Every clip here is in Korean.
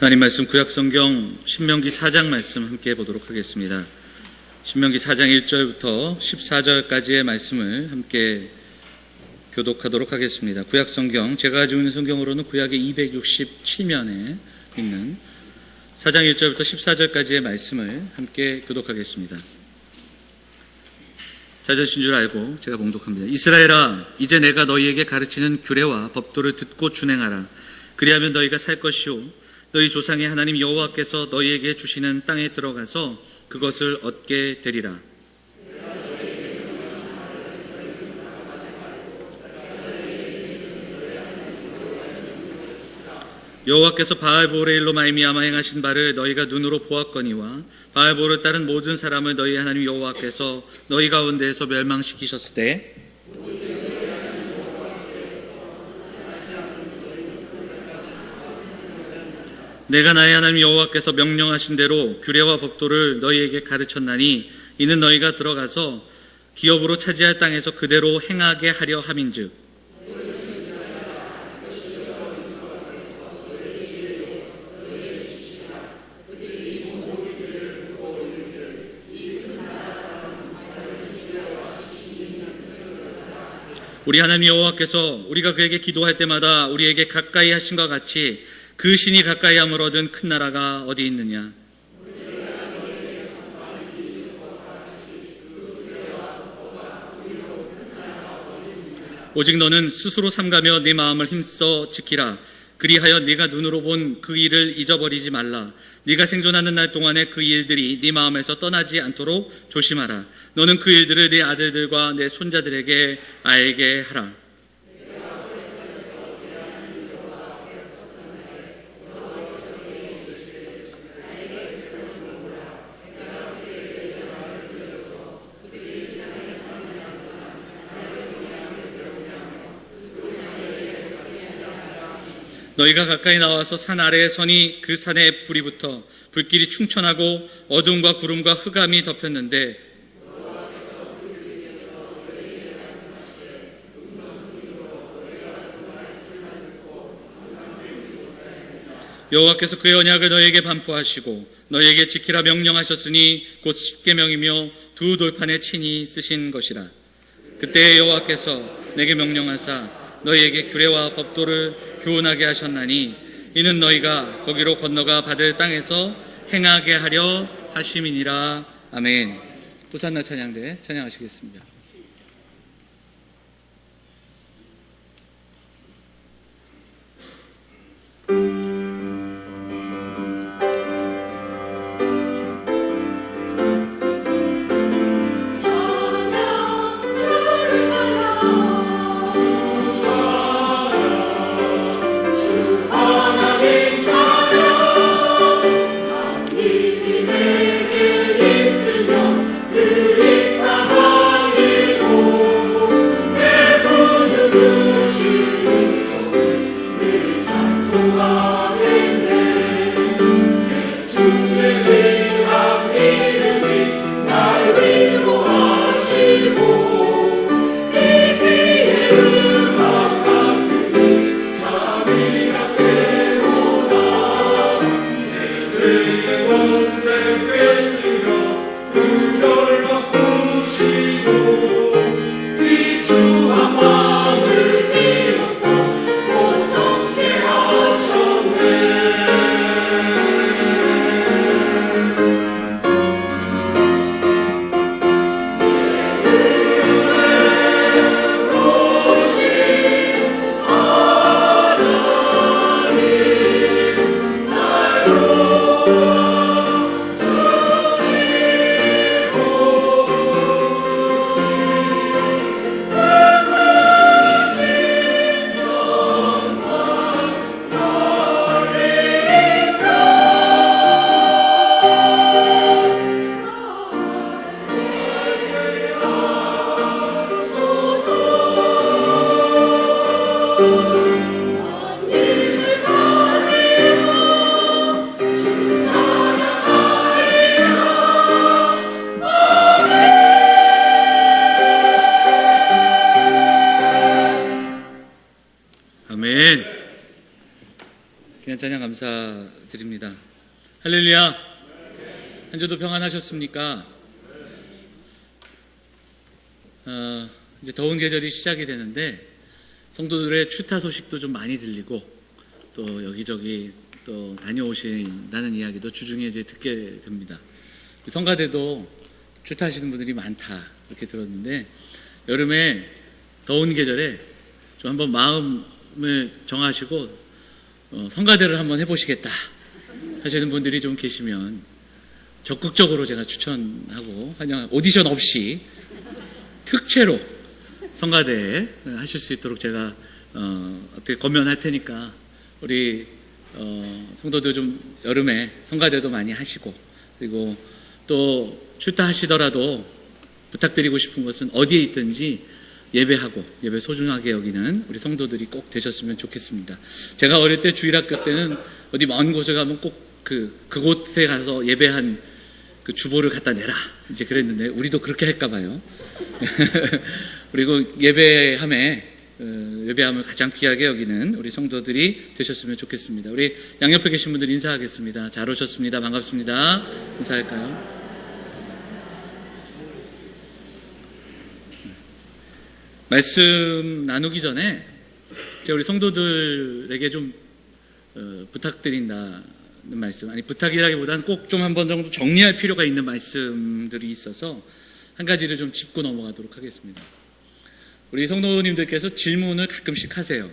하나님 말씀 구약성경 신명기 4장 말씀 함께 보도록 하겠습니다. 신명기 4장 1절부터 14절까지의 말씀을 함께 교독하도록 하겠습니다. 구약성경, 제가 가지고 있는 성경으로는 구약의 267면에 있는 4장 1절부터 14절까지의 말씀을 함께 교독하겠습니다. 잦으신 줄 알고 제가 봉독합니다. 이스라엘아, 이제 내가 너희에게 가르치는 규례와 법도를 듣고 준행하라. 그리하면 너희가 살 것이요 너희 조상의 하나님 여호와께서 너희에게 주시는 땅에 들어가서 그것을 얻게 되리라. 여호와께서 바알보레일로 말미암아 행하신 바를 너희가 눈으로 보았거니와 바알보를 따른 모든 사람을 너희 하나님 여호와께서 너희 가운데에서 멸망시키셨을 때 내가 나의 하나님 여호와께서 명령하신 대로 규례와 법도를 너희에게 가르쳤나니 이는 너희가 들어가서 기업으로 차지할 땅에서 그대로 행하게 하려 함인즉 우리 하나님 여호와께서 우리가 그에게 기도할 때마다 우리에게 가까이 하신 것 같이 그 신이 가까이 함을 얻은 큰 나라가 어디 있느냐? 오직 너는 스스로 삼가며 네 마음을 힘써 지키라. 그리하여 네가 눈으로 본 그 일을 잊어버리지 말라. 네가 생존하는 날 동안에 그 일들이 네 마음에서 떠나지 않도록 조심하라. 너는 그 일들을 네 아들들과 네 손자들에게 알게 하라. 너희가 가까이 나와서 산 아래에 서니 그 산에 불이 붙어 불길이 충천하고 어둠과 구름과 흑암이 덮였는데 여호와께서 그의 언약을 너희에게 반포하시고 너희에게 지키라 명령하셨으니 곧 십계명이며 두 돌판에 친히 쓰신 것이라. 그때 여호와께서 내게 명령하사 너희에게 규례와 법도를 교훈하게 하셨나니 이는 너희가 거기로 건너가 받을 땅에서 행하게 하려 하심이니라. 아멘. 호산나 찬양대 찬양하시겠습니다. 귀한 찬양 감사드립니다. 할렐루야. 한 주도 평안하셨습니까? 이제 더운 계절이 시작이 되는데 성도들의 추타 소식도 좀 많이 들리고 또 여기저기 또 다녀오신다는 이야기도 주중에 이제 듣게 됩니다. 성가대도 추타하시는 분들이 많다 이렇게 들었는데 여름에 더운 계절에 좀 한번 마음을 정하시고 성가대를 한번 해보시겠다 하시는 분들이 좀 계시면 적극적으로 제가 추천하고 그냥 오디션 없이 특채로 성가대 하실 수 있도록 제가 어떻게 권면할 테니까 우리 성도들 좀 여름에 성가대도 많이 하시고 그리고 또 출타하시더라도 부탁드리고 싶은 것은 어디에 있든지 예배하고 예배 소중하게 여기는 우리 성도들이 꼭 되셨으면 좋겠습니다. 제가 어릴 때 주일학교 때는 어디 먼 곳에 가면 꼭 그곳에 가서 예배한 그 주보를 갖다 내라 이제 그랬는데 우리도 그렇게 할까 봐요. 그리고 예배함을 가장 귀하게 여기는 우리 성도들이 되셨으면 좋겠습니다. 우리 양옆에 계신 분들 인사하겠습니다. 잘 오셨습니다. 반갑습니다. 인사할까요? 말씀 나누기 전에 제가 우리 성도들에게 좀 부탁드린다는 말씀, 아니 부탁이라기보다는 꼭 좀 한 번 정도 정리할 필요가 있는 말씀들이 있어서 한 가지를 좀 짚고 넘어가도록 하겠습니다. 우리 성도님들께서 질문을 가끔씩 하세요.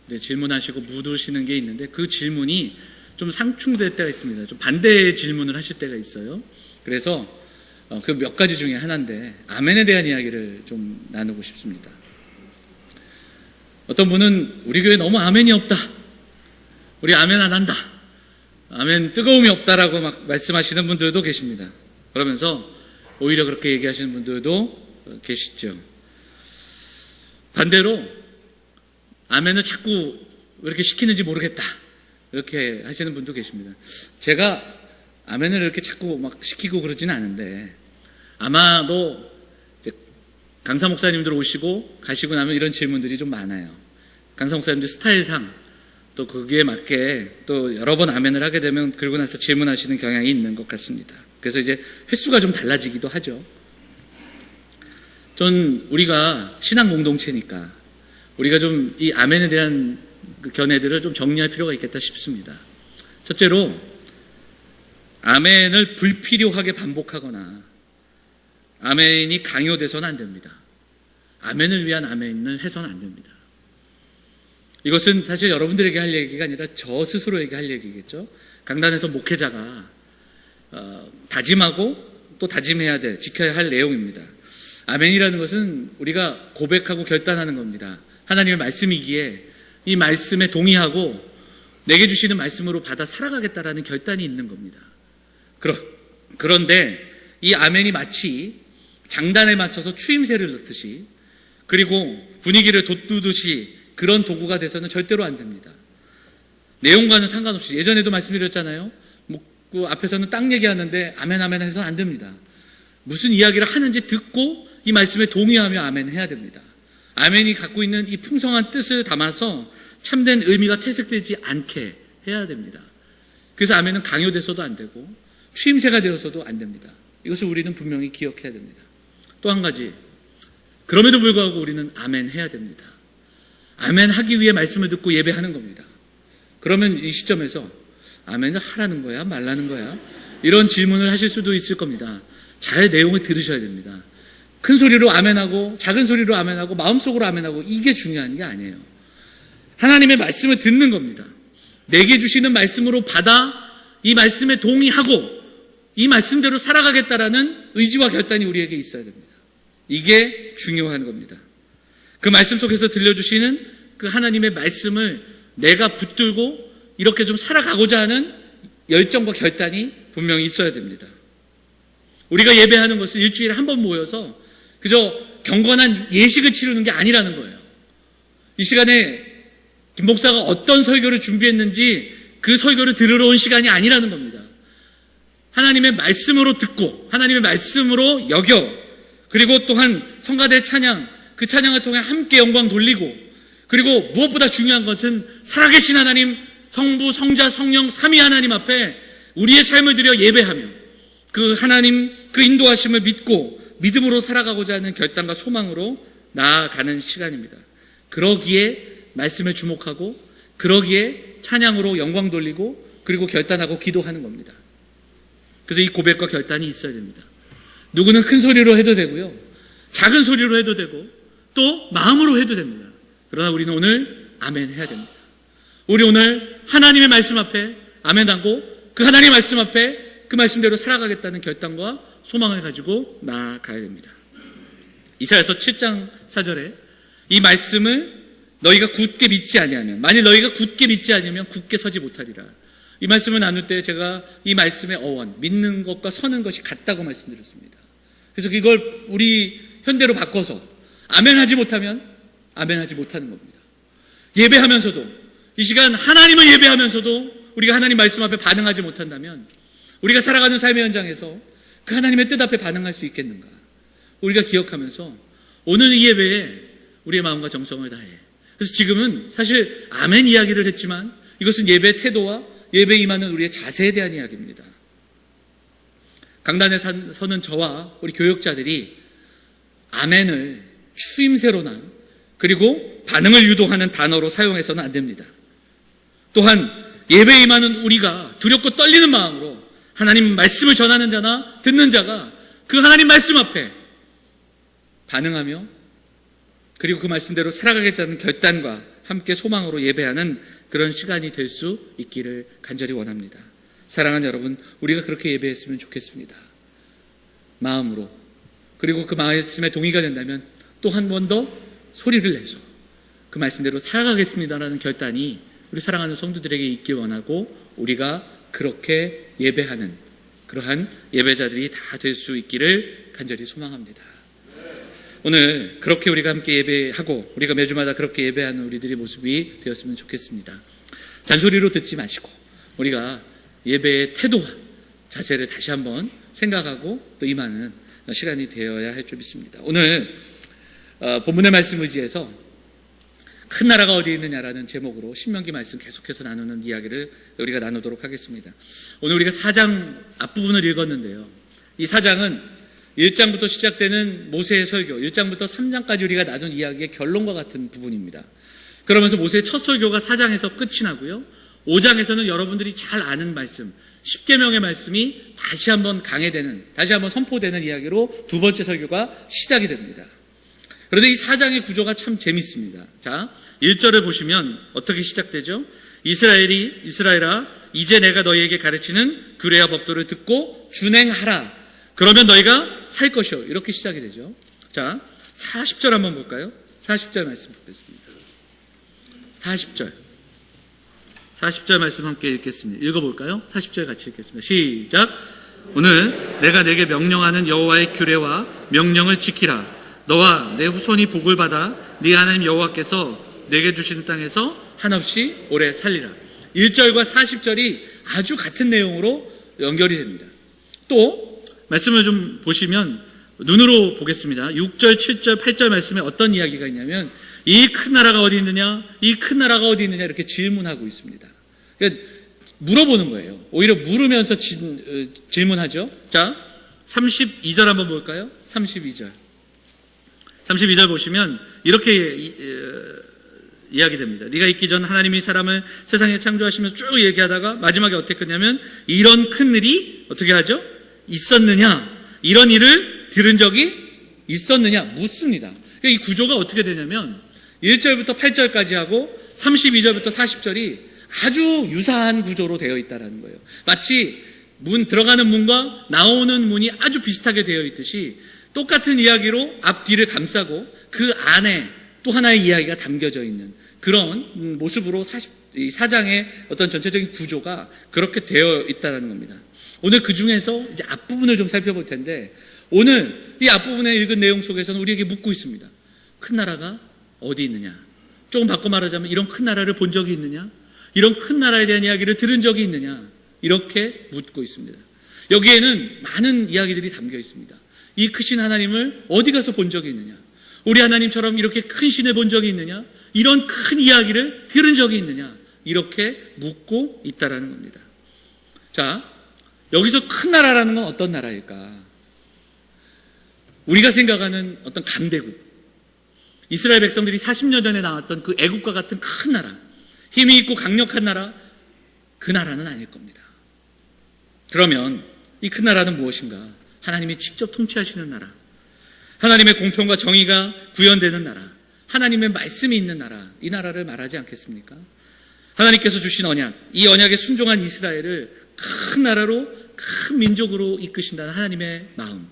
네, 질문하시고 묻으시는 게 있는데 그 질문이 좀 상충될 때가 있습니다. 좀 반대의 질문을 하실 때가 있어요. 그래서 그 몇 가지 중에 하나인데 아멘에 대한 이야기를 좀 나누고 싶습니다. 어떤 분은 우리 교회 너무 아멘이 없다. 우리 아멘 안 한다. 아멘 뜨거움이 없다라고 막 말씀하시는 분들도 계십니다. 그러면서 오히려 그렇게 얘기하시는 분들도 계시죠. 반대로 아멘을 자꾸 왜 이렇게 시키는지 모르겠다. 이렇게 하시는 분도 계십니다. 제가 아멘을 이렇게 자꾸 막 시키고 그러지는 않은데 아마도 강사 목사님들 오시고 가시고 나면 이런 질문들이 좀 많아요. 강사 목사님들 스타일상 또 거기에 맞게 또 여러 번 아멘을 하게 되면 그러고 나서 질문하시는 경향이 있는 것 같습니다. 그래서 이제 횟수가 좀 달라지기도 하죠. 전 우리가 신앙 공동체니까 우리가 좀 이 아멘에 대한 그 견해들을 좀 정리할 필요가 있겠다 싶습니다. 첫째로 아멘을 불필요하게 반복하거나 아멘이 강요돼서는 안 됩니다. 아멘을 위한 아멘을 해서는 안 됩니다. 이것은 사실 여러분들에게 할 얘기가 아니라 저 스스로에게 할 얘기겠죠. 강단에서 목회자가 다짐하고 또 다짐해야 될, 지켜야 할 내용입니다. 아멘이라는 것은 우리가 고백하고 결단하는 겁니다. 하나님의 말씀이기에 이 말씀에 동의하고 내게 주시는 말씀으로 받아 살아가겠다라는 결단이 있는 겁니다. 그런데 이 아멘이 마치 장단에 맞춰서 추임새를 넣듯이 그리고 분위기를 돋두듯이 그런 도구가 돼서는 절대로 안 됩니다. 내용과는 상관없이 예전에도 말씀드렸잖아요. 그 앞에서는 딱 얘기하는데 아멘 아멘 해서 안 됩니다. 무슨 이야기를 하는지 듣고 이 말씀에 동의하며 아멘 해야 됩니다. 아멘이 갖고 있는 이 풍성한 뜻을 담아서 참된 의미가 퇴색되지 않게 해야 됩니다. 그래서 아멘은 강요돼서도 안 되고 추임새가 되어서도 안 됩니다. 이것을 우리는 분명히 기억해야 됩니다. 또 한 가지, 그럼에도 불구하고 우리는 아멘 해야 됩니다. 아멘 하기 위해 말씀을 듣고 예배하는 겁니다. 그러면 이 시점에서 아멘을 하라는 거야? 말라는 거야? 이런 질문을 하실 수도 있을 겁니다. 잘 내용을 들으셔야 됩니다. 큰 소리로 아멘하고 작은 소리로 아멘하고 마음속으로 아멘하고 이게 중요한 게 아니에요. 하나님의 말씀을 듣는 겁니다. 내게 주시는 말씀으로 받아 이 말씀에 동의하고 이 말씀대로 살아가겠다라는 의지와 결단이 우리에게 있어야 됩니다. 이게 중요한 겁니다. 그 말씀 속에서 들려주시는 그 하나님의 말씀을 내가 붙들고 이렇게 좀 살아가고자 하는 열정과 결단이 분명히 있어야 됩니다. 우리가 예배하는 것은 일주일에 한 번 모여서 그저 경건한 예식을 치르는 게 아니라는 거예요. 이 시간에 김 목사가 어떤 설교를 준비했는지 그 설교를 들으러 온 시간이 아니라는 겁니다. 하나님의 말씀으로 듣고 하나님의 말씀으로 여겨 그리고 또한 성가대 찬양 그 찬양을 통해 함께 영광 돌리고 그리고 무엇보다 중요한 것은 살아계신 하나님 성부, 성자, 성령 삼위 하나님 앞에 우리의 삶을 들여 예배하며 그 하나님 그 인도하심을 믿고 믿음으로 살아가고자 하는 결단과 소망으로 나아가는 시간입니다. 그러기에 말씀에 주목하고 그러기에 찬양으로 영광 돌리고 그리고 결단하고 기도하는 겁니다. 그래서 이 고백과 결단이 있어야 됩니다. 누구는 큰 소리로 해도 되고요, 작은 소리로 해도 되고 또 마음으로 해도 됩니다. 그러나 우리는 오늘 아멘 해야 됩니다. 우리 오늘 하나님의 말씀 앞에 아멘 하고 그 하나님의 말씀 앞에 그 말씀대로 살아가겠다는 결단과 소망을 가지고 나아가야 됩니다. 이사야서 7장 4절에 이 말씀을 너희가 굳게 믿지 아니하면, 만일 너희가 굳게 믿지 아니하면 굳게 서지 못하리라. 이 말씀을 나눌 때 제가 이 말씀의 어원, 믿는 것과 서는 것이 같다고 말씀드렸습니다. 그래서 이걸 우리 현대로 바꿔서 아멘하지 못하면 아멘하지 못하는 겁니다. 예배하면서도, 이 시간 하나님을 예배하면서도 우리가 하나님 말씀 앞에 반응하지 못한다면 우리가 살아가는 삶의 현장에서 그 하나님의 뜻 앞에 반응할 수 있겠는가? 우리가 기억하면서 오늘 이 예배에 우리의 마음과 정성을 다해. 그래서 지금은 사실 아멘 이야기를 했지만 이것은 예배의 태도와 예배에 임하는 우리의 자세에 대한 이야기입니다. 강단에 서는 저와 우리 교역자들이 아멘을 추임새로나 그리고 반응을 유도하는 단어로 사용해서는 안 됩니다. 또한 예배에 임하는 우리가 두렵고 떨리는 마음으로 하나님 말씀을 전하는 자나 듣는 자가 그 하나님 말씀 앞에 반응하며 그리고 그 말씀대로 살아가겠다는 결단과 함께 소망으로 예배하는 그런 시간이 될 수 있기를 간절히 원합니다. 사랑하는 여러분, 우리가 그렇게 예배했으면 좋겠습니다. 마음으로. 그리고 그 말씀에 동의가 된다면 또 한 번 더 소리를 내서 그 말씀대로 살아가겠습니다라는 결단이 우리 사랑하는 성도들에게 있기 원하고 우리가 그렇게 예배하는 그러한 예배자들이 다 될 수 있기를 간절히 소망합니다. 오늘 그렇게 우리가 함께 예배하고 우리가 매주마다 그렇게 예배하는 우리들의 모습이 되었으면 좋겠습니다. 잔소리로 듣지 마시고 우리가 예배의 태도와 자세를 다시 한번 생각하고 또 임하는 시간이 되어야 할 줄 믿습니다. 오늘 본문의 말씀 의지해서 큰 나라가 어디 있느냐라는 제목으로 신명기 말씀 계속해서 나누는 이야기를 우리가 나누도록 하겠습니다. 오늘 우리가 4장 앞부분을 읽었는데요. 이 4장은 1장부터 시작되는 모세의 설교, 1장부터 3장까지 우리가 나눈 이야기의 결론과 같은 부분입니다. 그러면서 모세의 첫 설교가 4장에서 끝이 나고요, 5장에서는 여러분들이 잘 아는 말씀, 10계명의 말씀이 다시 한번 강해되는, 다시 한번 선포되는 이야기로 두 번째 설교가 시작이 됩니다. 그런데 이 4장의 구조가 참 재밌습니다. 자, 1절을 보시면 어떻게 시작되죠? 이스라엘아, 이제 내가 너희에게 가르치는 규례와 법도를 듣고 준행하라. 그러면 너희가 살 것이요. 이렇게 시작이 되죠. 자, 40절 한번 볼까요? 40절 말씀 보겠습니다. 40절 말씀 함께 읽겠습니다. 읽어볼까요? 40절 같이 읽겠습니다. 시작. 오늘 내가 내게 명령하는 여호와의 규례와 명령을 지키라. 너와 내 후손이 복을 받아 네 하나님 여호와께서 내게 주시는 땅에서 한없이 오래 살리라. 1절과 40절이 아주 같은 내용으로 연결이 됩니다. 또 말씀을 좀 보시면 눈으로 보겠습니다. 6절, 7절, 8절 말씀에 어떤 이야기가 있냐면 이 큰 나라가 어디 있느냐? 이 큰 나라가 어디 있느냐? 이렇게 질문하고 있습니다. 그러니까 물어보는 거예요. 오히려 물으면서 질문하죠. 자, 32절 한번 볼까요? 32절 보시면 이렇게 이야기됩니다. 네가 있기 전 하나님이 사람을 세상에 창조하시면서 쭉 얘기하다가 마지막에 어떻게 끝냐면 이런 큰 일이 어떻게 하죠? 있었느냐? 이런 일을 들은 적이 있었느냐? 묻습니다. 이 구조가 어떻게 되냐면 1절부터 8절까지 하고 32절부터 40절이 아주 유사한 구조로 되어 있다는 거예요. 마치 들어가는 문과 나오는 문이 아주 비슷하게 되어 있듯이 똑같은 이야기로 앞뒤를 감싸고 그 안에 또 하나의 이야기가 담겨져 있는 그런 모습으로 4장의 어떤 전체적인 구조가 그렇게 되어 있다는 겁니다. 오늘 그 중에서 이제 앞부분을 좀 살펴볼 텐데 오늘 이 앞부분에 읽은 내용 속에서는 우리에게 묻고 있습니다. 큰 나라가 어디 있느냐? 조금 바꿔 말하자면 이런 큰 나라를 본 적이 있느냐? 이런 큰 나라에 대한 이야기를 들은 적이 있느냐? 이렇게 묻고 있습니다. 여기에는 많은 이야기들이 담겨 있습니다. 이 크신 하나님을 어디 가서 본 적이 있느냐? 우리 하나님처럼 이렇게 큰 신을 본 적이 있느냐? 이런 큰 이야기를 들은 적이 있느냐? 이렇게 묻고 있다라는 겁니다. 자, 여기서 큰 나라라는 건 어떤 나라일까? 우리가 생각하는 어떤 강대국, 이스라엘 백성들이 40년 전에 나왔던 그 애국과 같은 큰 나라, 힘이 있고 강력한 나라, 그 나라는 아닐 겁니다. 그러면 이 큰 나라는 무엇인가? 하나님이 직접 통치하시는 나라, 하나님의 공평과 정의가 구현되는 나라, 하나님의 말씀이 있는 나라, 이 나라를 말하지 않겠습니까? 하나님께서 주신 언약, 이 언약에 순종한 이스라엘을 큰 나라로, 큰 민족으로 이끄신다는 하나님의 마음,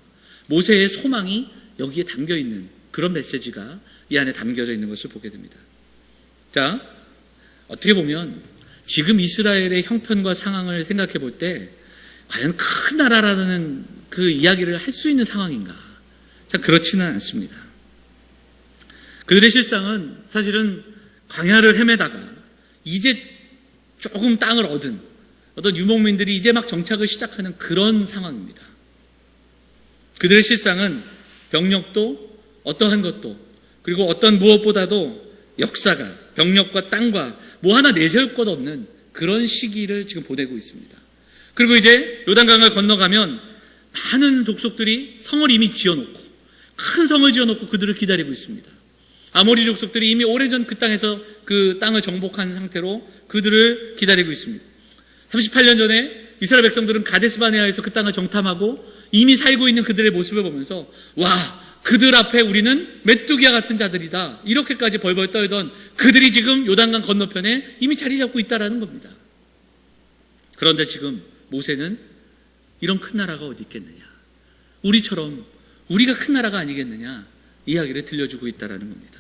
모세의 소망이 여기에 담겨있는 그런 메시지가 이 안에 담겨져 있는 것을 보게 됩니다. 자, 어떻게 보면 지금 이스라엘의 형편과 상황을 생각해 볼 때 과연 큰 나라라는 그 이야기를 할 수 있는 상황인가? 참 그렇지는 않습니다. 그들의 실상은 사실은 광야를 헤매다가 이제 조금 땅을 얻은 어떤 유목민들이 이제 막 정착을 시작하는 그런 상황입니다. 그들의 실상은 병력도 어떠한 것도, 그리고 어떤 무엇보다도 역사가 병력과 땅과 뭐 하나 내세울 것 없는 그런 시기를 지금 보내고 있습니다. 그리고 이제 요단강을 건너가면 많은 족속들이 성을 이미 지어놓고, 큰 성을 지어놓고 그들을 기다리고 있습니다. 아모리 족속들이 이미 오래전 그 땅에서 그 땅을 정복한 상태로 그들을 기다리고 있습니다. 38년 전에 이스라엘 백성들은 가데스바네아에서 그 땅을 정탐하고 이미 살고 있는 그들의 모습을 보면서, 와, 그들 앞에 우리는 메뚜기와 같은 자들이다, 이렇게까지 벌벌 떨던 그들이 지금 요단강 건너편에 이미 자리 잡고 있다라는 겁니다. 그런데 지금 모세는 이런 큰 나라가 어디 있겠느냐, 우리처럼 우리가 큰 나라가 아니겠느냐, 이야기를 들려주고 있다라는 겁니다.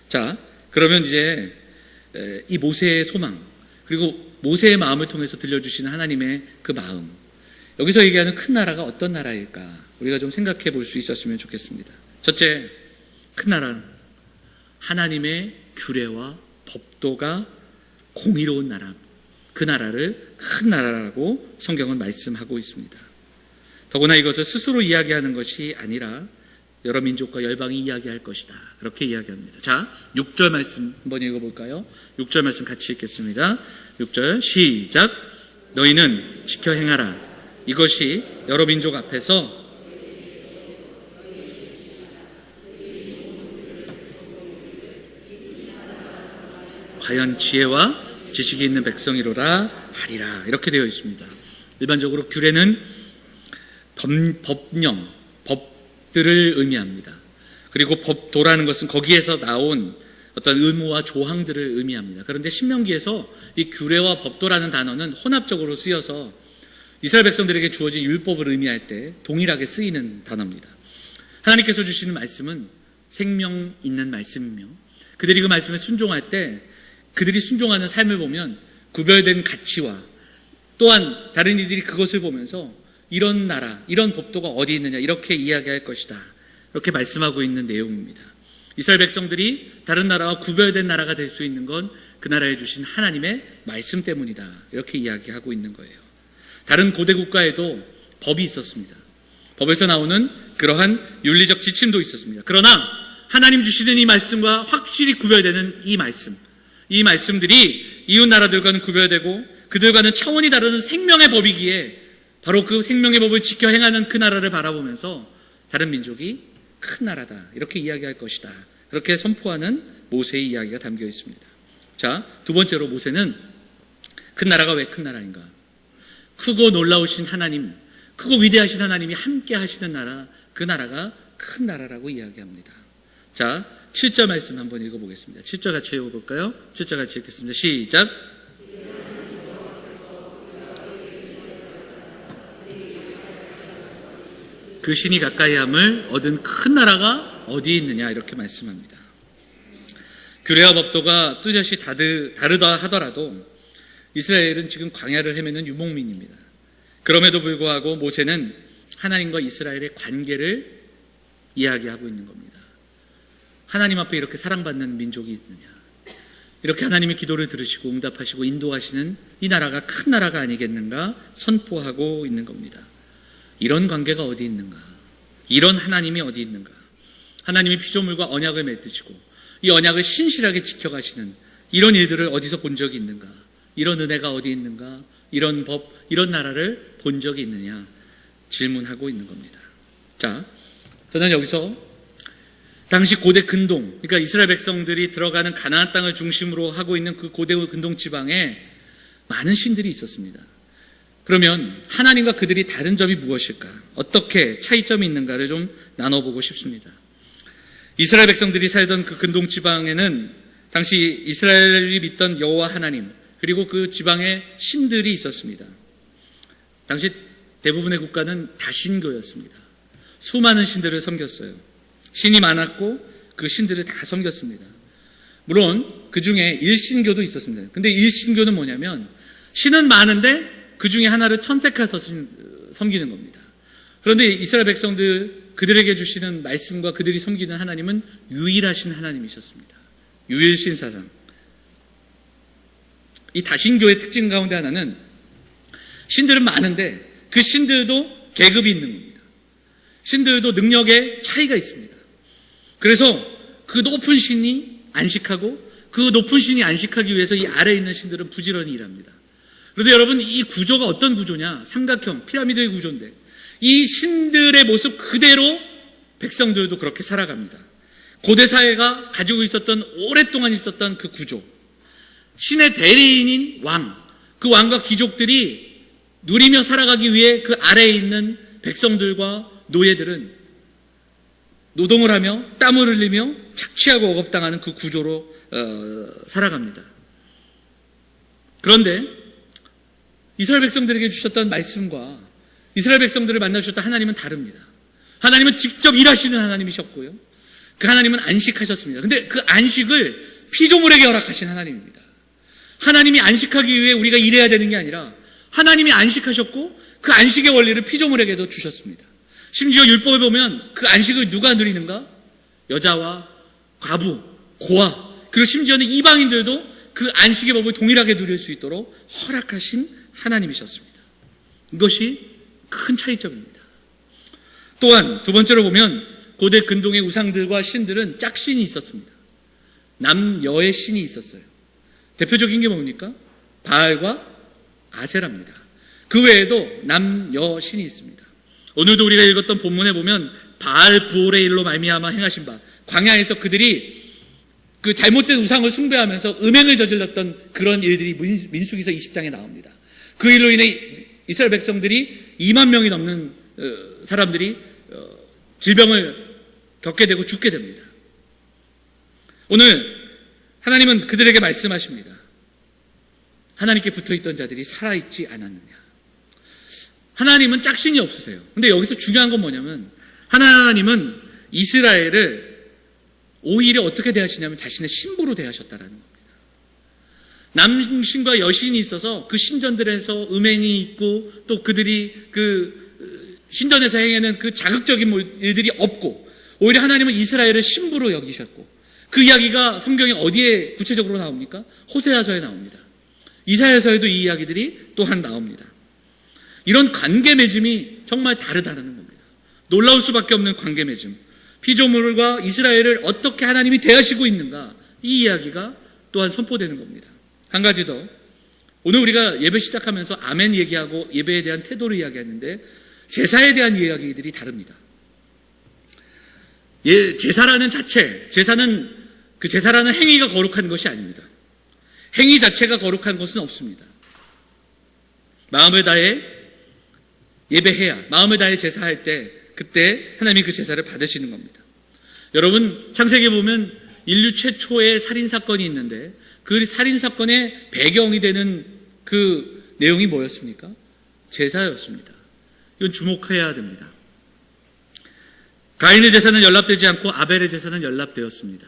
자, 그러면 이제 이 모세의 소망, 그리고 모세의 마음을 통해서 들려주시는 하나님의 그 마음, 여기서 얘기하는 큰 나라가 어떤 나라일까, 우리가 좀 생각해 볼 수 있었으면 좋겠습니다. 첫째, 큰 나라는 하나님의 규례와 법도가 공의로운 나라, 그 나라를 큰 나라라고 성경은 말씀하고 있습니다. 더구나 이것을 스스로 이야기하는 것이 아니라 여러 민족과 열방이 이야기할 것이다, 그렇게 이야기합니다. 자, 6절 말씀 한번 읽어볼까요? 6절 말씀 같이 읽겠습니다. 6절 시작. 너희는 지켜 행하라. 이것이 여러 민족 앞에서 과연 지혜와 지식이 있는 백성이로라 하리라, 이렇게 되어 있습니다. 일반적으로 규례는 법령, 법들을 의미합니다. 그리고 법도라는 것은 거기에서 나온 어떤 의무와 조항들을 의미합니다. 그런데 신명기에서 이 규례와 법도라는 단어는 혼합적으로 쓰여서 이스라엘 백성들에게 주어진 율법을 의미할 때 동일하게 쓰이는 단어입니다. 하나님께서 주시는 말씀은 생명 있는 말씀이며, 그들이 그 말씀에 순종할 때 그들이 순종하는 삶을 보면 구별된 가치와, 또한 다른 이들이 그것을 보면서 이런 나라, 이런 법도가 어디 있느냐, 이렇게 이야기할 것이다, 이렇게 말씀하고 있는 내용입니다. 이스라엘 백성들이 다른 나라와 구별된 나라가 될 수 있는 건 그 나라에 주신 하나님의 말씀 때문이다, 이렇게 이야기하고 있는 거예요. 다른 고대 국가에도 법이 있었습니다. 법에서 나오는 그러한 윤리적 지침도 있었습니다. 그러나 하나님 주시는 이 말씀과 확실히 구별되는 이 말씀, 이 말씀들이 이웃 나라들과는 구별되고 그들과는 차원이 다른 생명의 법이기에 바로 그 생명의 법을 지켜 행하는 그 나라를 바라보면서 다른 민족이 큰 나라다, 이렇게 이야기할 것이다, 그렇게 선포하는 모세의 이야기가 담겨 있습니다. 자, 두 번째로 모세는 큰 나라가 왜 큰 나라인가? 크고 놀라우신 하나님, 크고 위대하신 하나님이 함께 하시는 나라, 그 나라가 큰 나라라고 이야기합니다. 자, 7절 말씀 한번 읽어보겠습니다. 7절 같이 읽어볼까요? 7절 같이 읽겠습니다. 시작. 그 신이 가까이함을 얻은 큰 나라가 어디 있느냐, 이렇게 말씀합니다. 규례와 법도가 뚜렷이 다르다 하더라도 이스라엘은 지금 광야를 헤매는 유목민입니다. 그럼에도 불구하고 모세는 하나님과 이스라엘의 관계를 이야기하고 있는 겁니다. 하나님 앞에 이렇게 사랑받는 민족이 있느냐, 이렇게 하나님의 기도를 들으시고 응답하시고 인도하시는 이 나라가 큰 나라가 아니겠는가 선포하고 있는 겁니다. 이런 관계가 어디 있는가, 이런 하나님이 어디 있는가, 하나님이 피조물과 언약을 맺으시고 이 언약을 신실하게 지켜가시는 이런 일들을 어디서 본 적이 있는가? 이런 은혜가 어디 있는가? 이런 법, 이런 나라를 본 적이 있느냐? 질문하고 있는 겁니다. 자, 저는 여기서 당시 고대 근동, 그러니까 이스라엘 백성들이 들어가는 가나안 땅을 중심으로 하고 있는 그 고대 근동 지방에 많은 신들이 있었습니다. 그러면 하나님과 그들이 다른 점이 무엇일까? 어떻게 차이점이 있는가를 좀 나눠보고 싶습니다. 이스라엘 백성들이 살던 그 근동 지방에는 당시 이스라엘이 믿던 여호와 하나님, 그리고 그 지방에 신들이 있었습니다. 당시 대부분의 국가는 다신교였습니다. 수많은 신들을 섬겼어요. 신이 많았고 그 신들을 다 섬겼습니다. 물론 그 중에 일신교도 있었습니다. 근데 일신교는 뭐냐면 신은 많은데 그 중에 하나를 선택해서 섬기는 겁니다. 그런데 이스라엘 백성들 그들에게 주시는 말씀과 그들이 섬기는 하나님은 유일하신 하나님이셨습니다. 유일신 사상. 이 다신교의 특징 가운데 하나는 신들은 많은데 그 신들도 계급이 있는 겁니다. 신들도 능력에 차이가 있습니다. 그래서 그 높은 신이 안식하고 그 높은 신이 안식하기 위해서 이 아래에 있는 신들은 부지런히 일합니다. 그런데 여러분, 이 구조가 어떤 구조냐? 삼각형, 피라미드의 구조인데 이 신들의 모습 그대로 백성들도 그렇게 살아갑니다. 고대 사회가 가지고 있었던, 오랫동안 있었던 그 구조, 신의 대리인인 왕, 그 왕과 귀족들이 누리며 살아가기 위해 그 아래에 있는 백성들과 노예들은 노동을 하며 땀을 흘리며 착취하고 억압당하는 그 구조로 살아갑니다. 그런데 이스라엘 백성들에게 주셨던 말씀과 이스라엘 백성들을 만나주셨던 하나님은 다릅니다. 하나님은 직접 일하시는 하나님이셨고요, 그 하나님은 안식하셨습니다. 근데 그 안식을 피조물에게 허락하신 하나님입니다. 하나님이 안식하기 위해 우리가 일해야 되는 게 아니라 하나님이 안식하셨고 그 안식의 원리를 피조물에게도 주셨습니다. 심지어 율법에 보면 그 안식을 누가 누리는가? 여자와 과부, 고아, 그리고 심지어는 이방인들도 그 안식의 법을 동일하게 누릴 수 있도록 허락하신 하나님이셨습니다. 이것이 큰 차이점입니다. 또한 두 번째로 보면 고대 근동의 우상들과 신들은 짝신이 있었습니다. 남여의 신이 있었어요. 대표적인 게 뭡니까? 바알과 아세라입니다. 그 외에도 남여 신이 있습니다. 오늘도 우리가 읽었던 본문에 보면 바알 부올의 일로 말미암아 행하신 바, 광야에서 그들이 그 잘못된 우상을 숭배하면서 음행을 저질렀던 그런 일들이 민수기서 20장에 나옵니다. 그 일로 인해 이스라엘 백성들이 2만 명이 넘는 사람들이 질병을 겪게 되고 죽게 됩니다. 오늘 하나님은 그들에게 말씀하십니다. 하나님께 붙어있던 자들이 살아있지 않았느냐. 하나님은 짝신이 없으세요. 근데 여기서 중요한 건 뭐냐면 하나님은 이스라엘을 오히려 어떻게 대하시냐면 자신의 신부로 대하셨다라는 겁니다. 남신과 여신이 있어서 그 신전들에서 음행이 있고 또 그들이 그 신전에서 행하는 그 자극적인 일들이 없고, 오히려 하나님은 이스라엘을 신부로 여기셨고, 그 이야기가 성경에 어디에 구체적으로 나옵니까? 호세아서에 나옵니다. 이사야서에도 이 이야기들이 또한 나옵니다. 이런 관계 맺음이 정말 다르다는 겁니다. 놀라울 수밖에 없는 관계 맺음. 피조물과 이스라엘을 어떻게 하나님이 대하시고 있는가, 이 이야기가 또한 선포되는 겁니다. 한 가지 더, 오늘 우리가 예배 시작하면서 아멘 얘기하고 예배에 대한 태도를 이야기했는데 제사에 대한 이야기들이 다릅니다. 제사라는 자체, 그 제사라는 행위가 거룩한 것이 아닙니다. 행위 자체가 거룩한 것은 없습니다. 마음을 다해 예배해야, 마음을 다해 제사할 때 그때 하나님이 그 제사를 받으시는 겁니다. 여러분, 창세기에 보면 인류 최초의 살인사건이 있는데 그 살인사건의 배경이 되는 그 내용이 뭐였습니까? 제사였습니다. 이건 주목해야 됩니다. 가인의 제사는 연락되지 않고 아벨의 제사는 연락되었습니다.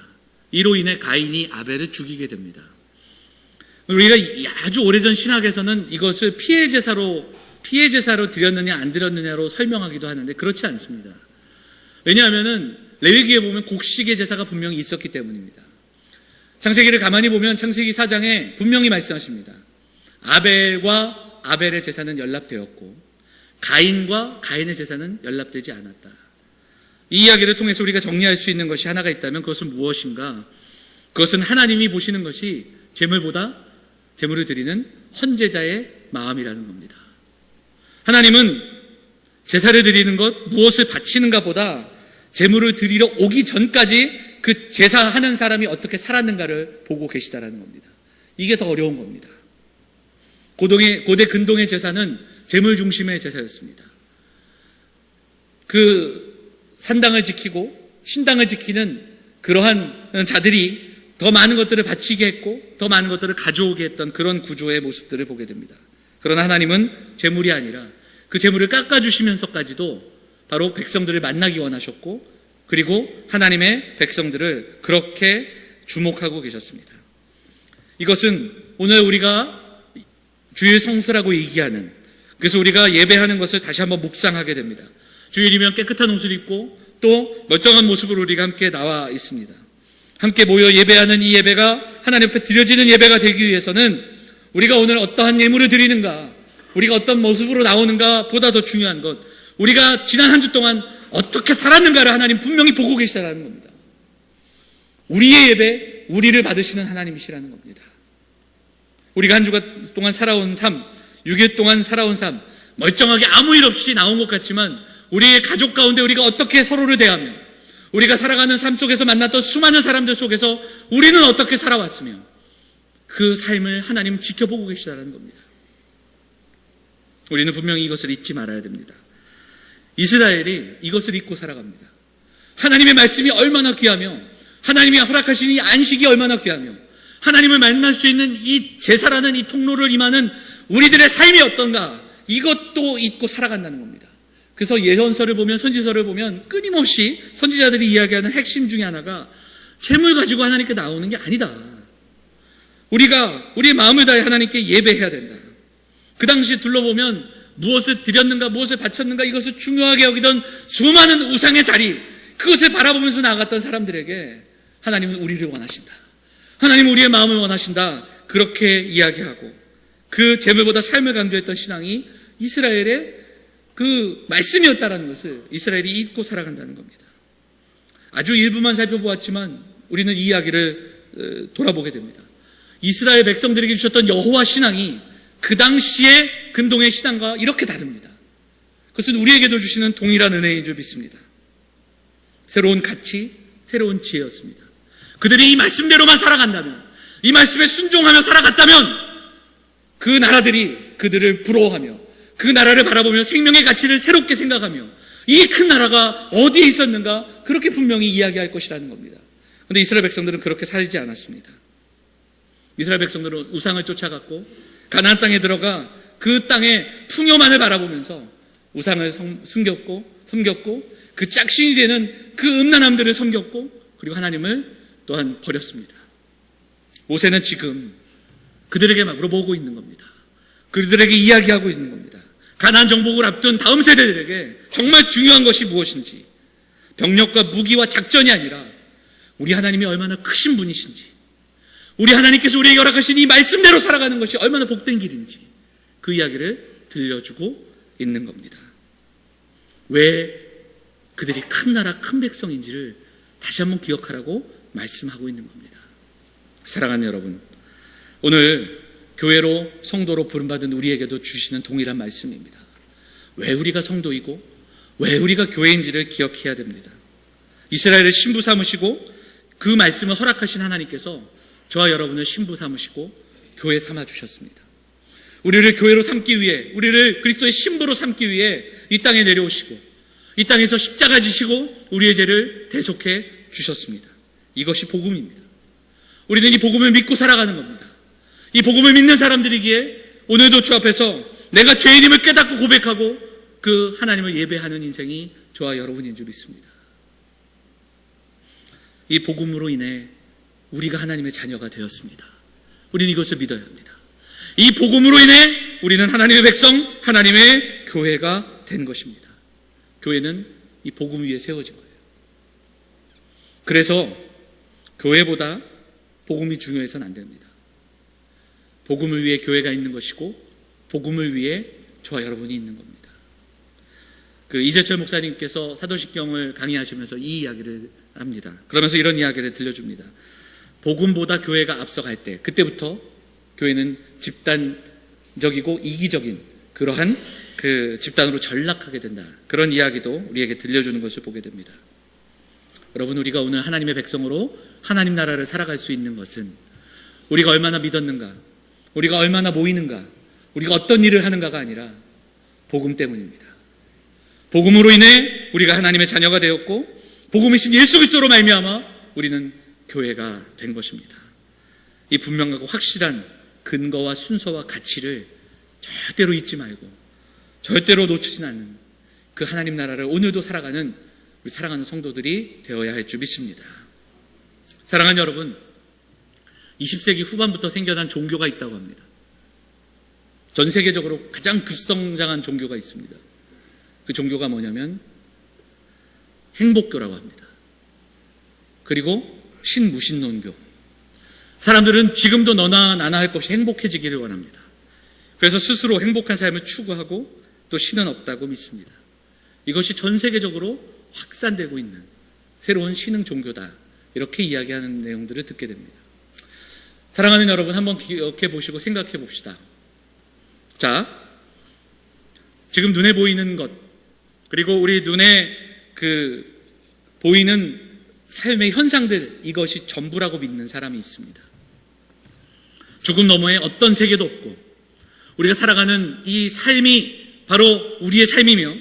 이로 인해 가인이 아벨을 죽이게 됩니다. 우리가 아주 오래전 신학에서는 이것을 피해 제사로 드렸느냐 안 드렸느냐로 설명하기도 하는데 그렇지 않습니다. 왜냐하면 레위기에 보면 곡식의 제사가 분명히 있었기 때문입니다. 창세기를 가만히 보면 창세기 4장에 분명히 말씀하십니다. 아벨과 아벨의 제사는 연락되었고 가인과 가인의 제사는 연락되지 않았다. 이 이야기를 통해서 우리가 정리할 수 있는 것이 하나가 있다면 그것은 무엇인가? 그것은 하나님이 보시는 것이 재물보다 재물을 드리는 헌제자의 마음이라는 겁니다. 하나님은 제사를 드리는 것, 무엇을 바치는가 보다 재물을 드리러 오기 전까지 그 제사하는 사람이 어떻게 살았는가를 보고 계시다라는 겁니다. 이게 더 어려운 겁니다. 고대 근동의 제사는 재물 중심의 제사였습니다. 그 산당을 지키고 신당을 지키는 그러한 자들이 더 많은 것들을 바치게 했고 더 많은 것들을 가져오게 했던 그런 구조의 모습들을 보게 됩니다. 그러나 하나님은 재물이 아니라 그 재물을 깎아주시면서까지도 바로 백성들을 만나기 원하셨고, 그리고 하나님의 백성들을 그렇게 주목하고 계셨습니다. 이것은 오늘 우리가 주일 성수라고 얘기하는, 그래서 우리가 예배하는 것을 다시 한번 묵상하게 됩니다. 주일이면 깨끗한 옷을 입고 또 멀쩡한 모습으로 우리가 함께 나와 있습니다. 함께 모여 예배하는 이 예배가 하나님 앞에 드려지는 예배가 되기 위해서는 우리가 오늘 어떠한 예물을 드리는가, 우리가 어떤 모습으로 나오는가 보다 더 중요한 것, 우리가 지난 한 주 동안 어떻게 살았는가를 하나님 분명히 보고 계시다는 겁니다. 우리의 예배, 우리를 받으시는 하나님이시라는 겁니다. 우리가 한 주간 동안 살아온 삶, 6일 동안 살아온 삶, 멀쩡하게 아무 일 없이 나온 것 같지만 우리의 가족 가운데 우리가 어떻게 서로를 대하며, 우리가 살아가는 삶 속에서 만났던 수많은 사람들 속에서 우리는 어떻게 살아왔으며 그 삶을 하나님 지켜보고 계시다는 겁니다. 우리는 분명히 이것을 잊지 말아야 됩니다. 이스라엘이 이것을 잊고 살아갑니다. 하나님의 말씀이 얼마나 귀하며, 하나님이 허락하신 이 안식이 얼마나 귀하며, 하나님을 만날 수 있는 이 제사라는 이 통로를 임하는 우리들의 삶이 어떤가, 이것도 잊고 살아간다는 겁니다. 그래서 예언서를 보면, 선지서를 보면 끊임없이 선지자들이 이야기하는 핵심 중에 하나가 재물 가지고 하나님께 나오는 게 아니다. 우리가 우리의 마음을 다해 하나님께 예배해야 된다. 그 당시 둘러보면 무엇을 드렸는가, 무엇을 바쳤는가, 이것을 중요하게 여기던 수많은 우상의 자리, 그것을 바라보면서 나아갔던 사람들에게 하나님은 우리를 원하신다, 하나님은 우리의 마음을 원하신다, 그렇게 이야기하고, 그 재물보다 삶을 강조했던 신앙이 이스라엘의 그 말씀이었다라는 것을 이스라엘이 잊고 살아간다는 겁니다. 아주 일부만 살펴보았지만 우리는 이 이야기를 돌아보게 됩니다. 이스라엘 백성들에게 주셨던 여호와 신앙이 그 당시의 근동의 신앙과 이렇게 다릅니다. 그것은 우리에게도 주시는 동일한 은혜인 줄 믿습니다. 새로운 가치, 새로운 지혜였습니다. 그들이 이 말씀대로만 살아간다면, 이 말씀에 순종하며 살아갔다면 그 나라들이 그들을 부러워하며 그 나라를 바라보며 생명의 가치를 새롭게 생각하며 이 큰 나라가 어디에 있었는가 그렇게 분명히 이야기할 것이라는 겁니다. 그런데 이스라엘 백성들은 그렇게 살지 않았습니다. 이스라엘 백성들은 우상을 쫓아갔고 가나안 땅에 들어가 그 땅의 풍요만을 바라보면서 우상을 섬겼고 그 짝신이 되는 그 음란함들을 섬겼고, 그리고 하나님을 또한 버렸습니다. 모세는 지금 그들에게 막 물어보고 있는 겁니다. 그들에게 이야기하고 있는 겁니다. 가나안 정복을 앞둔 다음 세대들에게 정말 중요한 것이 무엇인지, 병력과 무기와 작전이 아니라 우리 하나님이 얼마나 크신 분이신지, 우리 하나님께서 우리에게 허락하신 이 말씀대로 살아가는 것이 얼마나 복된 길인지 그 이야기를 들려주고 있는 겁니다. 왜 그들이 큰 나라, 큰 백성인지를 다시 한번 기억하라고 말씀하고 있는 겁니다. 사랑하는 여러분, 오늘 교회로, 성도로 부름받은 우리에게도 주시는 동일한 말씀입니다. 왜 우리가 성도이고 왜 우리가 교회인지를 기억해야 됩니다. 이스라엘을 신부 삼으시고 그 말씀을 허락하신 하나님께서 저와 여러분을 신부 삼으시고 교회 삼아 주셨습니다. 우리를 교회로 삼기 위해, 우리를 그리스도의 신부로 삼기 위해 이 땅에 내려오시고 이 땅에서 십자가 지시고 우리의 죄를 대속해 주셨습니다. 이것이 복음입니다. 우리는 이 복음을 믿고 살아가는 겁니다. 이 복음을 믿는 사람들이기에 오늘도 주 앞에서 내가 죄인임을 깨닫고 고백하고 그 하나님을 예배하는 인생이 저와 여러분인 줄 믿습니다. 이 복음으로 인해 우리가 하나님의 자녀가 되었습니다. 우리는 이것을 믿어야 합니다. 이 복음으로 인해 우리는 하나님의 백성, 하나님의 교회가 된 것입니다. 교회는 이 복음 위에 세워진 거예요. 그래서 교회보다 복음이 중요해서는 안 됩니다. 복음을 위해 교회가 있는 것이고 복음을 위해 저와 여러분이 있는 겁니다. 그 이재철 목사님께서 사도신경을 강의하시면서 이 이야기를 합니다. 그러면서 이런 이야기를 들려줍니다. 복음보다 교회가 앞서갈 때, 그때부터 교회는 집단적이고 이기적인 그러한 그 집단으로 전락하게 된다. 그런 이야기도 우리에게 들려주는 것을 보게 됩니다. 여러분, 우리가 오늘 하나님의 백성으로 하나님 나라를 살아갈 수 있는 것은 우리가 얼마나 믿었는가, 우리가 얼마나 모이는가, 우리가 어떤 일을 하는가가 아니라 복음 때문입니다. 복음으로 인해 우리가 하나님의 자녀가 되었고, 복음이신 예수 그리스도로 말미암아 우리는 교회가 된 것입니다. 이 분명하고 확실한 근거와 순서와 가치를 절대로 잊지 말고 절대로 놓치진 않는 그 하나님 나라를 오늘도 살아가는 우리 사랑하는 성도들이 되어야 할 줄 믿습니다. 사랑하는 여러분, 20세기 후반부터 생겨난 종교가 있다고 합니다. 전 세계적으로 가장 급성장한 종교가 있습니다. 그 종교가 뭐냐면 행복교라고 합니다. 그리고 신무신론교. 사람들은 지금도 너나 나나 할 것이 행복해지기를 원합니다. 그래서 스스로 행복한 삶을 추구하고 또 신은 없다고 믿습니다. 이것이 전 세계적으로 확산되고 있는 새로운 신흥 종교다, 이렇게 이야기하는 내용들을 듣게 됩니다. 사랑하는 여러분, 한번 기억해 보시고 생각해 봅시다. 자, 지금 눈에 보이는 것, 그리고 우리 눈에 보이는 삶의 현상들, 이것이 전부라고 믿는 사람이 있습니다. 죽음 너머에 어떤 세계도 없고 우리가 살아가는 이 삶이 바로 우리의 삶이며,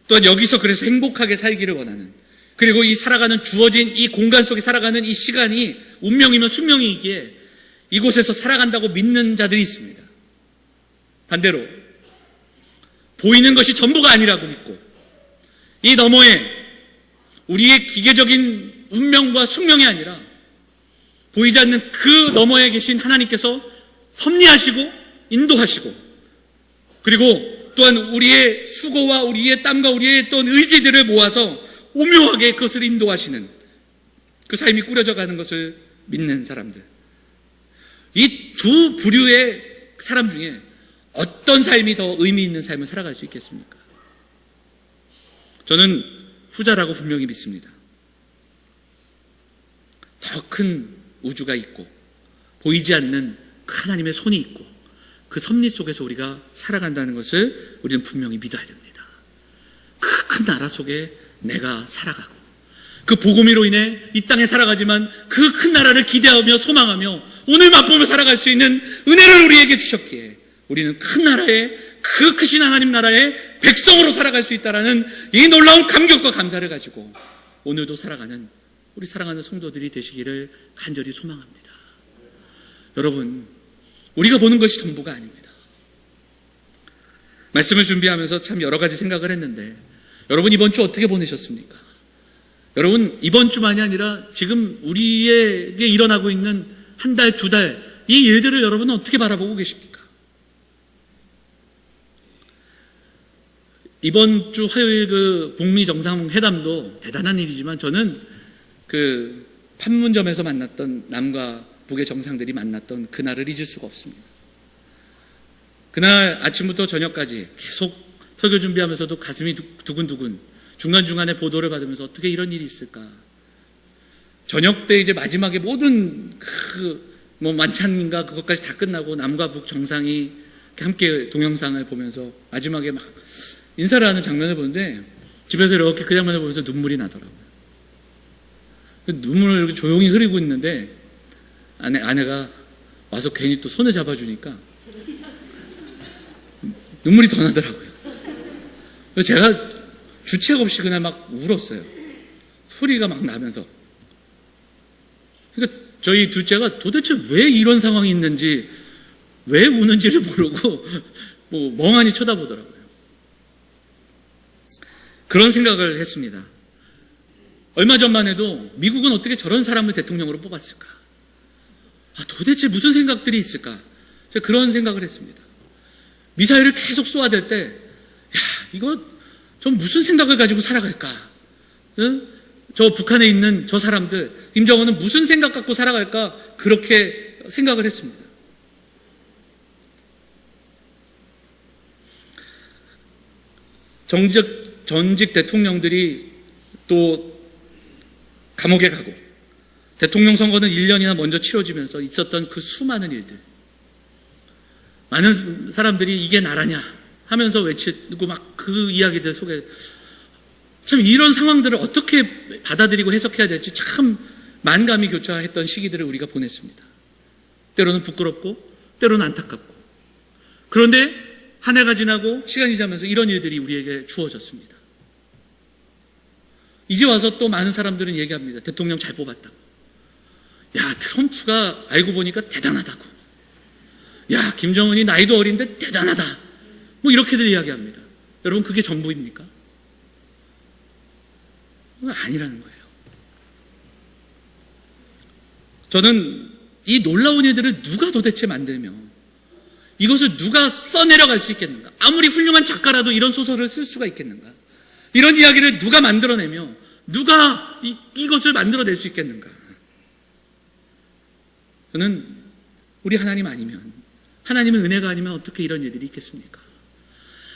또한 여기서 그래서 행복하게 살기를 원하는, 그리고 이 살아가는 주어진 이 공간 속에 살아가는 이 시간이 운명이며 숙명이기에 이곳에서 살아간다고 믿는 자들이 있습니다. 반대로 보이는 것이 전부가 아니라고 믿고, 이 너머에 우리의 기계적인 운명과 숙명이 아니라 보이지 않는 그 너머에 계신 하나님께서 섭리하시고 인도하시고, 그리고 또한 우리의 수고와 우리의 땀과 우리의 어떤 의지들을 모아서 오묘하게 그것을 인도하시는 그 삶이 꾸려져 가는 것을 믿는 사람들, 이 두 부류의 사람 중에 어떤 삶이 더 의미 있는 삶을 살아갈 수 있겠습니까? 저는 후자라고 분명히 믿습니다. 더 큰 우주가 있고 보이지 않는 하나님의 손이 있고 그 섭리 속에서 우리가 살아간다는 것을 우리는 분명히 믿어야 됩니다. 그 큰 나라 속에 내가 살아가고, 그 복음으로 인해 이 땅에 살아가지만 그 큰 나라를 기대하며 소망하며 오늘 맛보며 살아갈 수 있는 은혜를 우리에게 주셨기에 우리는 큰 나라의, 그 크신 하나님 나라의 백성으로 살아갈 수 있다는 이 놀라운 감격과 감사를 가지고 오늘도 살아가는 우리 사랑하는 성도들이 되시기를 간절히 소망합니다. 여러분, 우리가 보는 것이 전부가 아닙니다. 말씀을 준비하면서 참 여러 가지 생각을 했는데, 여러분 이번 주 어떻게 보내셨습니까? 여러분 이번 주만이 아니라 지금 우리에게 일어나고 있는 한 달, 두 달, 이 일들을 여러분은 어떻게 바라보고 계십니까? 이번 주 화요일 그 북미 정상회담도 대단한 일이지만, 저는 그 판문점에서 만났던 남과 북의 정상들이 만났던 그날을 잊을 수가 없습니다. 그날 아침부터 저녁까지 계속 설교 준비하면서도 가슴이 두근두근, 중간중간에 보도를 받으면서 어떻게 이런 일이 있을까. 저녁 때 이제 마지막에 모든 만찬인가 그것까지 다 끝나고 남과 북 정상이 함께 동영상을 보면서 마지막에 막 인사를 하는 장면을 보는데, 집에서 이렇게 그 장면을 보면서 눈물이 나더라고요. 눈물을 이렇게 조용히 흐리고 있는데 아내가 와서 괜히 또 손을 잡아주니까 눈물이 더 나더라고요. 그래서 제가 주책 없이 그날 막 울었어요. 소리가 막 나면서. 그러니까 저희 둘째가 도대체 왜 이런 상황이 있는지, 왜 우는지를 모르고 멍하니 쳐다보더라고요. 그런 생각을 했습니다. 얼마 전만 해도 미국은 어떻게 저런 사람을 대통령으로 뽑았을까? 도대체 무슨 생각들이 있을까? 제가 그런 생각을 했습니다. 미사일을 계속 쏘아댈 때, 이거 전 무슨 생각을 가지고 살아갈까? 응? 저 북한에 있는 저 사람들, 김정은은 무슨 생각 갖고 살아갈까? 그렇게 생각을 했습니다. 전직 대통령들이 또 감옥에 가고, 대통령 선거는 1년이나 먼저 치러지면서 있었던 그 수많은 일들, 많은 사람들이 이게 나라냐 하면서 외치고 막 그 이야기들 속에 참 이런 상황들을 어떻게 받아들이고 해석해야 될지 참 만감이 교차했던 시기들을 우리가 보냈습니다. 때로는 부끄럽고 때로는 안타깝고, 그런데 한 해가 지나고 시간이 지나면서 이런 일들이 우리에게 주어졌습니다. 이제 와서 또 많은 사람들은 얘기합니다. 대통령 잘 뽑았다고. 야, 트럼프가 알고 보니까 대단하다고. 야, 김정은이 나이도 어린데 대단하다. 뭐 이렇게들 이야기합니다. 여러분, 그게 전부입니까? 아니라는 거예요. 저는 이 놀라운 일들을 누가 도대체 만들며 이것을 누가 써내려갈 수 있겠는가? 아무리 훌륭한 작가라도 이런 소설을 쓸 수가 있겠는가? 이런 이야기를 누가 만들어내며 누가 이것을 만들어낼 수 있겠는가? 저는 우리 하나님 아니면, 하나님의 은혜가 아니면 어떻게 이런 일들이 있겠습니까?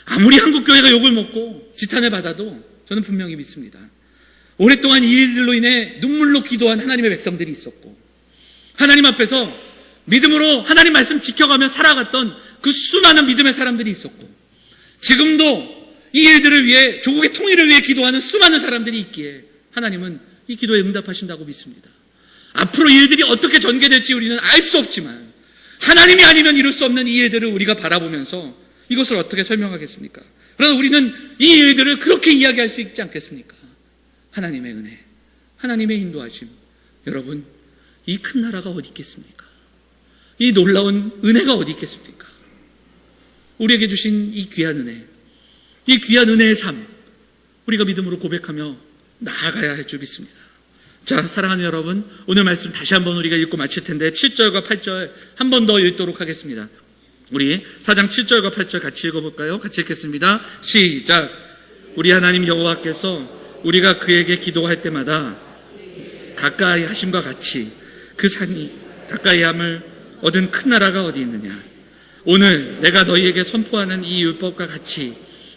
아무리 한국교회가 욕을 먹고 지탄을 받아도 저는 분명히 믿습니다. 오랫동안 이 일들로 인해 눈물로 기도한 하나님의 백성들이 있었고, 하나님 앞에서 믿음으로 하나님 말씀 지켜가며 살아갔던 그 수많은 믿음의 사람들이 있었고, 지금도 이 일들을 위해, 조국의 통일을 위해 기도하는 수많은 사람들이 있기에 하나님은 이 기도에 응답하신다고 믿습니다. 앞으로 이 일들이 어떻게 전개될지 우리는 알 수 없지만 하나님이 아니면 이룰 수 없는 이 일들을 우리가 바라보면서 이것을 어떻게 설명하겠습니까? 그러나 우리는 이 일들을 그렇게 이야기할 수 있지 않겠습니까? 하나님의 은혜, 하나님의 인도하심. 여러분, 이 큰 나라가 어디 있겠습니까? 이 놀라운 은혜가 어디 있겠습니까? 우리에게 주신 이 귀한 은혜, 이 귀한 은혜의 삶, 우리가 믿음으로 고백하며 나아가야 할 줄 믿습니다. 자, 사랑하는 여러분, 오늘 말씀 다시 한번 우리가 읽고 마칠 텐데 7절과 8절 한 번 더 읽도록 하겠습니다. 우리 4장 7절과 8절 같이 읽어볼까요? 같이 읽겠습니다. 시작. 우리 하나님 여호와께서 우리가 그에게 기도할 때마다 가까이 하심과 같이 그 산이 가까이 함을 얻은 큰 나라가 어디 있느냐? 오늘 내가 너희에게 선포하는 이 율법과 같이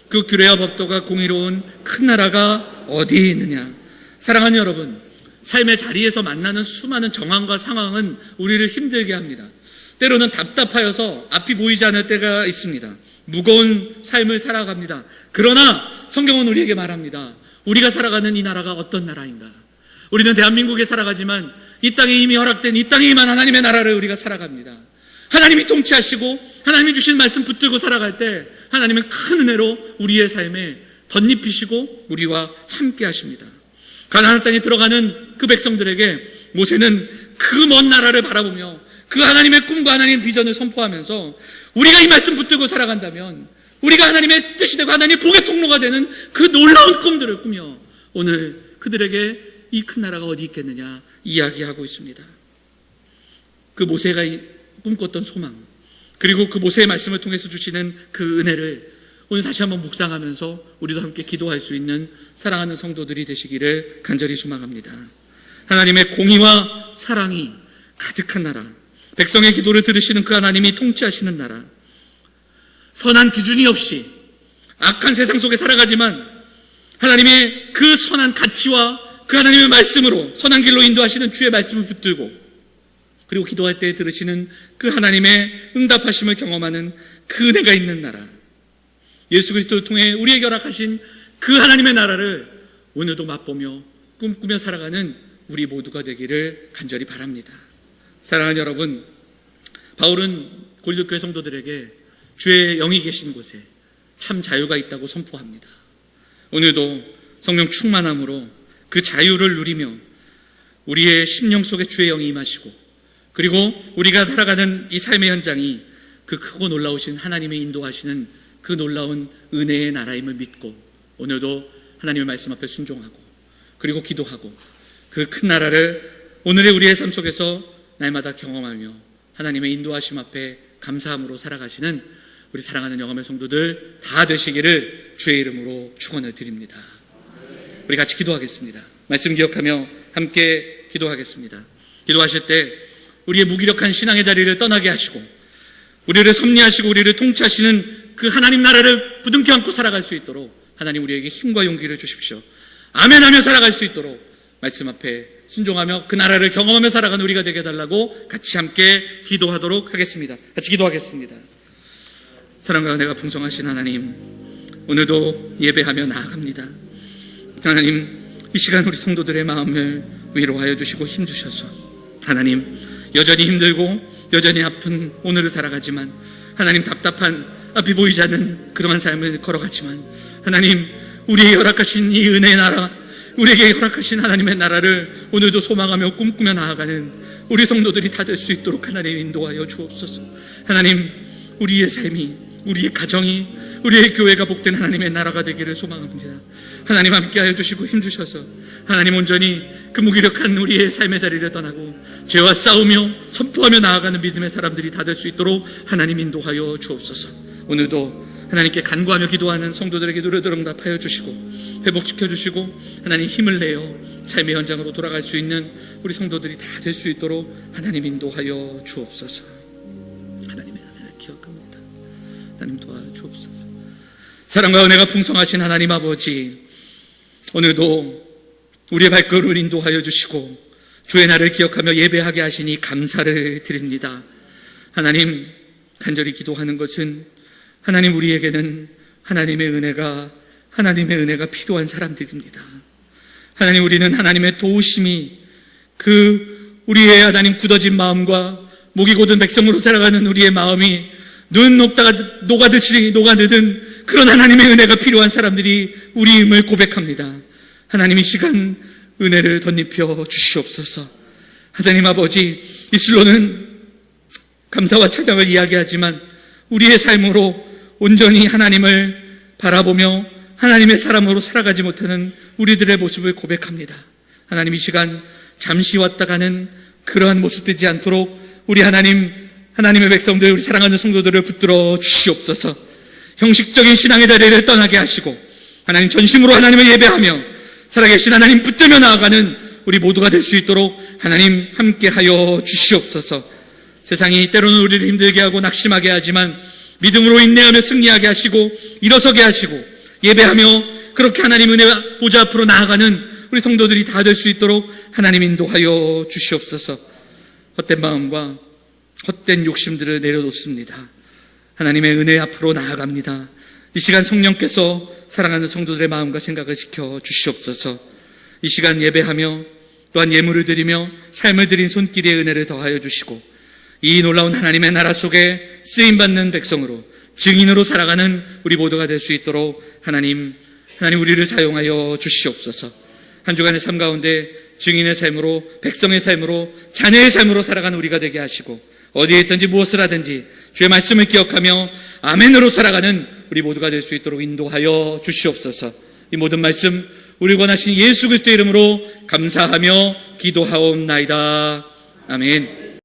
그 규례와 법도가 공의로운 큰 나라가 어디 있느냐? 사랑하는 여러분, 삶의 자리에서 만나는 수많은 정황과 상황은 우리를 힘들게 합니다. 때로는 답답하여서 앞이 보이지 않을 때가 있습니다. 무거운 삶을 살아갑니다. 그러나 성경은 우리에게 말합니다. 우리가 살아가는 이 나라가 어떤 나라인가? 우리는 대한민국에 살아가지만 이 땅에 이미 허락된 이 땅에 임한 하나님의 나라를 우리가 살아갑니다. 하나님이 통치하시고 하나님이 주신 말씀 붙들고 살아갈 때 하나님은 큰 은혜로 우리의 삶에 덧입히시고 우리와 함께 하십니다. 가나안 땅에 들어가는 그 백성들에게 모세는 그 먼 나라를 바라보며 그 하나님의 꿈과 하나님의 비전을 선포하면서 우리가 이 말씀 붙들고 살아간다면 우리가 하나님의 뜻이 되고 하나님의 복의 통로가 되는 그 놀라운 꿈들을 꾸며 오늘 그들에게 이 큰 나라가 어디 있겠느냐 이야기하고 있습니다. 그 모세가 꿈꿨던 소망, 그리고 그 모세의 말씀을 통해서 주시는 그 은혜를 오늘 다시 한번 묵상하면서 우리도 함께 기도할 수 있는 사랑하는 성도들이 되시기를 간절히 소망합니다. 하나님의 공의와 사랑이 가득한 나라, 백성의 기도를 들으시는 그 하나님이 통치하시는 나라, 선한 기준이 없이 악한 세상 속에 살아가지만 하나님의 그 선한 가치와 그 하나님의 말씀으로 선한 길로 인도하시는 주의 말씀을 붙들고 그리고 기도할 때 들으시는 그 하나님의 응답하심을 경험하는 그 은혜가 있는 나라, 예수 그리스도를 통해 우리에게 허락하신 그 하나님의 나라를 오늘도 맛보며 꿈꾸며 살아가는 우리 모두가 되기를 간절히 바랍니다. 사랑하는 여러분, 바울은 고린도교회 성도들에게 주의 영이 계신 곳에 참 자유가 있다고 선포합니다. 오늘도 성령 충만함으로 그 자유를 누리며 우리의 심령 속에 주의 영이 임하시고 그리고 우리가 살아가는 이 삶의 현장이 그 크고 놀라우신 하나님의 인도하시는 그 놀라운 은혜의 나라임을 믿고 오늘도 하나님의 말씀 앞에 순종하고 그리고 기도하고 그 큰 나라를 오늘의 우리의 삶 속에서 날마다 경험하며 하나님의 인도하심 앞에 감사함으로 살아가시는 우리 사랑하는 영암의 성도들 다 되시기를 주의 이름으로 축원을 드립니다. 우리 같이 기도하겠습니다. 말씀 기억하며 함께 기도하겠습니다. 기도하실 때 우리의 무기력한 신앙의 자리를 떠나게 하시고 우리를 섭리하시고 우리를 통치하시는 그 하나님 나라를 부둥켜 안고 살아갈 수 있도록 하나님 우리에게 힘과 용기를 주십시오. 아멘하며 살아갈 수 있도록 말씀 앞에 순종하며 그 나라를 경험하며 살아가는 우리가 되게 해달라고 같이 함께 기도하도록 하겠습니다. 같이 기도하겠습니다. 사랑과 은혜가 풍성하신 하나님, 오늘도 예배하며 나아갑니다. 하나님, 이 시간 우리 성도들의 마음을 위로하여 주시고 힘주셔서 하나님, 여전히 힘들고 여전히 아픈 오늘을 살아가지만 하나님, 답답한 앞이 보이지 않는 그러한 삶을 걸어가지만 하나님, 우리의 허락하신 이 은혜의 나라, 우리에게 허락하신 하나님의 나라를 오늘도 소망하며 꿈꾸며 나아가는 우리 성도들이 다 될 수 있도록 하나님 인도하여 주옵소서. 하나님, 우리의 삶이, 우리의 가정이, 우리의 교회가 복된 하나님의 나라가 되기를 소망합니다. 하나님 함께하여 주시고 힘주셔서 하나님 온전히 그 무기력한 우리의 삶의 자리를 떠나고 죄와 싸우며 선포하며 나아가는 믿음의 사람들이 다 될 수 있도록 하나님 인도하여 주옵소서. 오늘도 하나님께 간구하며 기도하는 성도들의 기도를 응답하여 주시고 회복시켜 주시고 하나님 힘을 내어 삶의 현장으로 돌아갈 수 있는 우리 성도들이 다 될 수 있도록 하나님 인도하여 주옵소서. 하나님의 은혜를 기억합니다. 하나님 도와주옵소서. 사랑과 은혜가 풍성하신 하나님 아버지, 오늘도 우리의 발걸음을 인도하여 주시고 주의 날을 기억하며 예배하게 하시니 감사를 드립니다. 하나님, 간절히 기도하는 것은 하나님, 우리에게는 하나님의 은혜가 필요한 사람들입니다. 하나님, 우리는 하나님의 도우심이 우리의 하나님 굳어진 마음과 목이 곧은 백성으로 살아가는 우리의 마음이 눈 녹아듯이 녹아드는 그런 하나님의 은혜가 필요한 사람들이 우리임을 고백합니다. 하나님, 이 시간 은혜를 덧입혀 주시옵소서. 하나님 아버지, 입술로는 감사와 찬양을 이야기하지만 우리의 삶으로 온전히 하나님을 바라보며 하나님의 사람으로 살아가지 못하는 우리들의 모습을 고백합니다. 하나님, 이 시간 잠시 왔다 가는 그러한 모습 되지 않도록 우리 하나님의 백성들, 우리 사랑하는 성도들을 붙들어 주시옵소서. 형식적인 신앙의 자리를 떠나게 하시고 하나님, 전심으로 하나님을 예배하며 살아계신 하나님 붙들며 나아가는 우리 모두가 될 수 있도록 하나님 함께하여 주시옵소서. 세상이 때로는 우리를 힘들게 하고 낙심하게 하지만 믿음으로 인내하며 승리하게 하시고 일어서게 하시고 예배하며 그렇게 하나님 은혜 보좌 앞으로 나아가는 우리 성도들이 다 될 수 있도록 하나님 인도하여 주시옵소서. 헛된 마음과 헛된 욕심들을 내려놓습니다. 하나님의 은혜 앞으로 나아갑니다. 이 시간 성령께서 사랑하는 성도들의 마음과 생각을 지켜 주시옵소서. 이 시간 예배하며 또한 예물을 드리며 삶을 드린 손길의 은혜를 더하여 주시고 이 놀라운 하나님의 나라 속에 쓰임받는 백성으로 증인으로 살아가는 우리 모두가 될 수 있도록 하나님 우리를 사용하여 주시옵소서. 한 주간의 삶 가운데 증인의 삶으로, 백성의 삶으로, 자녀의 삶으로 살아가는 우리가 되게 하시고 어디에 있든지 무엇을 하든지 주의 말씀을 기억하며 아멘으로 살아가는 우리 모두가 될 수 있도록 인도하여 주시옵소서. 이 모든 말씀 우리 권하신 예수 그리스도의 이름으로 감사하며 기도하옵나이다. 아멘.